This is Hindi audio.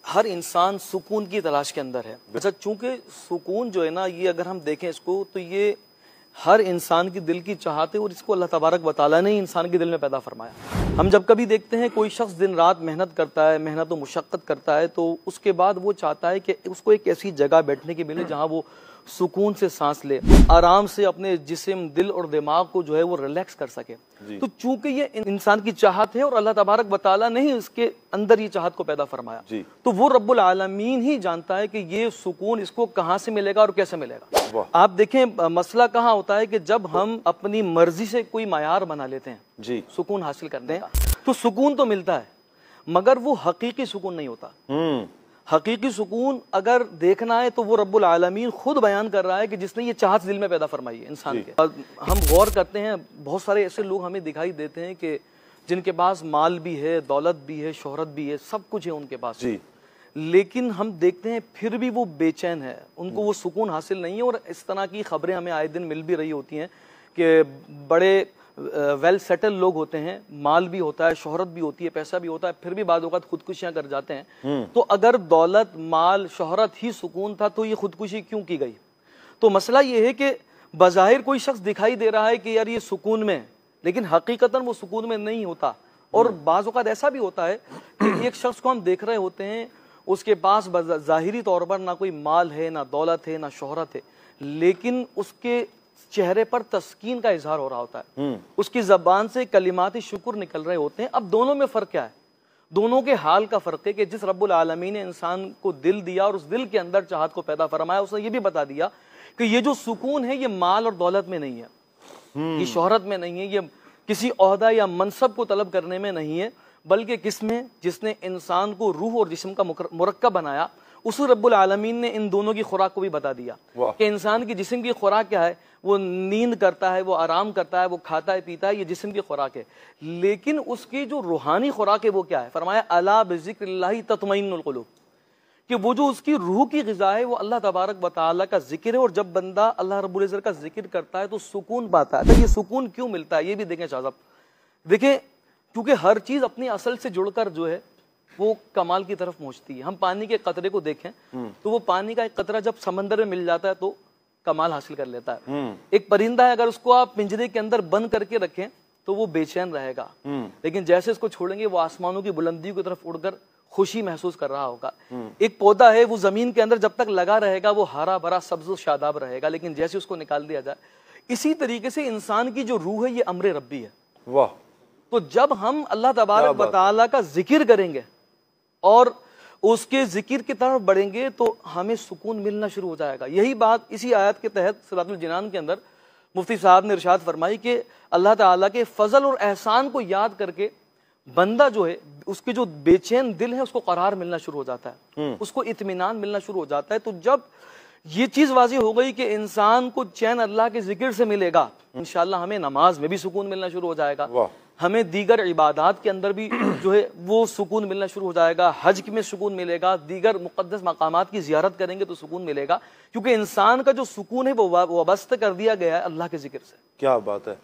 हर इंसान सुकून की तलाश के अंदर है। अच्छा, चूंकि सुकून जो है ना, ये अगर हम देखें इसको तो ये हर इंसान की दिल की चाहत है और इसको अल्लाह तबारक व तआला ने इंसान के दिल में पैदा फरमाया। हम जब कभी देखते हैं कोई शख्स दिन रात मेहनत करता है, मेहनत और मुशक्क़त करता है, तो उसके बाद वो चाहता है कि उसको एक ऐसी जगह बैठने की मिले जहाँ वो सुकून से सांस ले, आराम से अपने जिस्म, दिल और दिमाग को जो है वो रिलैक्स कर सके। तो चूंकि ये इंसान की चाहत है और अल्लाह तबारक व तआला ने ही इसके अंदर ये चाहत को पैदा फरमाया, तो वो रब्बुल आलमीन ही जानता है कि ये सुकून इसको कहाँ से मिलेगा और कैसे मिलेगा। आप देखें, मसला कहाँ होता है कि जब हम अपनी मर्जी से कोई मायार बना लेते हैं सुकून हासिल करते हैं, तो सुकून तो मिलता है मगर वो हकीकी सुकून नहीं होता। हकीकी सुकून अगर देखना है तो वो रब्बुल आलमीन खुद बयान कर रहा है कि जिसने ये चाहत दिल में पैदा फरमाई है इंसान के। हम गौर करते हैं, बहुत सारे ऐसे लोग हमें दिखाई देते हैं कि जिनके पास माल भी है, दौलत भी है, शोहरत भी है, सब कुछ है उनके पास, लेकिन हम देखते हैं फिर भी वो बेचैन है, उनको वो सुकून हासिल नहीं है। और इस तरह की खबरें हमें आए दिन मिल भी रही होती हैं कि बड़े वेल सेटल लोग होते हैं, माल भी होता है, शोहरत भी होती है, पैसा भी होता है, फिर भी बाद औक़ात खुदकुशियां कर जाते हैं। तो अगर दौलत, माल, शोहरत ही सुकून था तो ये खुदकुशी क्यों की गई? तो मसला ये है कि बज़ाहिर कोई शख्स दिखाई दे रहा है कि यार ये सुकून में, लेकिन हकीकतन वो सुकून में नहीं होता। और बाज़ औक़ात ऐसा भी होता है कि एक शख्स को हम देख रहे होते हैं, उसके पास ज़ाहिरी तौर पर ना कोई माल है, ना दौलत है, ना शोहरत है, लेकिन उसके चेहरे पर तस्कीन का इजहार हो रहा होता है, उसकी जबान से कलिमात शुक्र निकल रहे होते हैं। अब दोनों में फर्क क्या है? दोनों के हाल का फर्क है कि जिस रब्बुल आलमीन ने इंसान को दिल दिया और उस दिल के अंदर चाहत को पैदा फरमाया, उसने ये भी बता दिया कि ये जो सुकून है ये माल और दौलत में नहीं है, ये शोहरत में नहीं है, ये किसी ओहदा या मनसब को तलब करने में नहीं है, बल्कि किसमें, जिसने इंसान को रूह और जिस्म का मुरक्कब बनाया, उस रब्बुल आलमीन ने इन दोनों की खुराक को भी बता दिया कि इंसान की जिस्म की खुराक क्या है। वो नींद करता है, वो आराम करता है, वो खाता है, पीता है, ये जिस्म की खुराक है। लेकिन उसकी जो रूहानी खुराक है वो क्या है? फरमाया अला बिज़िक्रिल्लाहि तत्मइन्नुल क़ुलूब, कि वो जो उसकी रूह की ग़िज़ा है वो अल्लाह तबारक व तआला का जिक्र है। और जब बंदा अल्लाह रब्बुल इज़्ज़त का जिक्र करता है तो सुकून पाता है। तो ये सुकून क्यों मिलता है ये भी देखें शाह साहब। देखें, क्योंकि हर चीज़ अपनी असल से जुड़कर जो है वो कमाल की तरफ पहुंचती है। हम पानी के कतरे को देखें तो वो पानी का एक कतरा जब समंदर में मिल जाता है तो कमाल हासिल कर लेता है। एक परिंदा है, अगर उसको आप पिंजरे के अंदर बंद करके रखें तो वो बेचैन रहेगा, लेकिन जैसे इसको छोड़ेंगे वो आसमानों की बुलंदियों की तरफ उड़कर खुशी महसूस कर रहा होगा। एक पौधा है, वो जमीन के अंदर जब तक लगा रहेगा वो हरा भरा सब्ज शादाब रहेगा, लेकिन जैसे उसको निकाल दिया जाए, इसी तरीके से इंसान की जो रूह है ये अम्रे रब्बी है। वाह! तो जब हम अल्लाह तबारक व तआला का जिक्र करेंगे और उसके जिक्र की तरफ बढ़ेंगे तो हमें सुकून मिलना शुरू हो जाएगा। यही बात इसी आयत के तहत सिरातुल जिनान के अंदर मुफ्ती साहब ने इरशाद फरमाई कि अल्लाह ताला के फजल और एहसान को याद करके बंदा जो है, उसके जो बेचैन दिल है उसको करार मिलना शुरू हो जाता है, उसको इत्मीनान मिलना शुरू हो जाता है। तो जब ये चीज वाज़ी हो गई कि इंसान को चैन अल्लाह के जिक्र से मिलेगा, इंशाअल्लाह हमें नमाज में भी सुकून मिलना शुरू हो जाएगा, हमें दीगर इबादात के अंदर भी जो है वो सुकून मिलना शुरू हो जाएगा, हज में सुकून मिलेगा, दीगर मुक़द्दस मकामात की ज़ियारत करेंगे तो सुकून मिलेगा, क्योंकि इंसान का जो सुकून है वो वाबस्ता कर दिया गया है अल्लाह के जिक्र से। क्या बात है।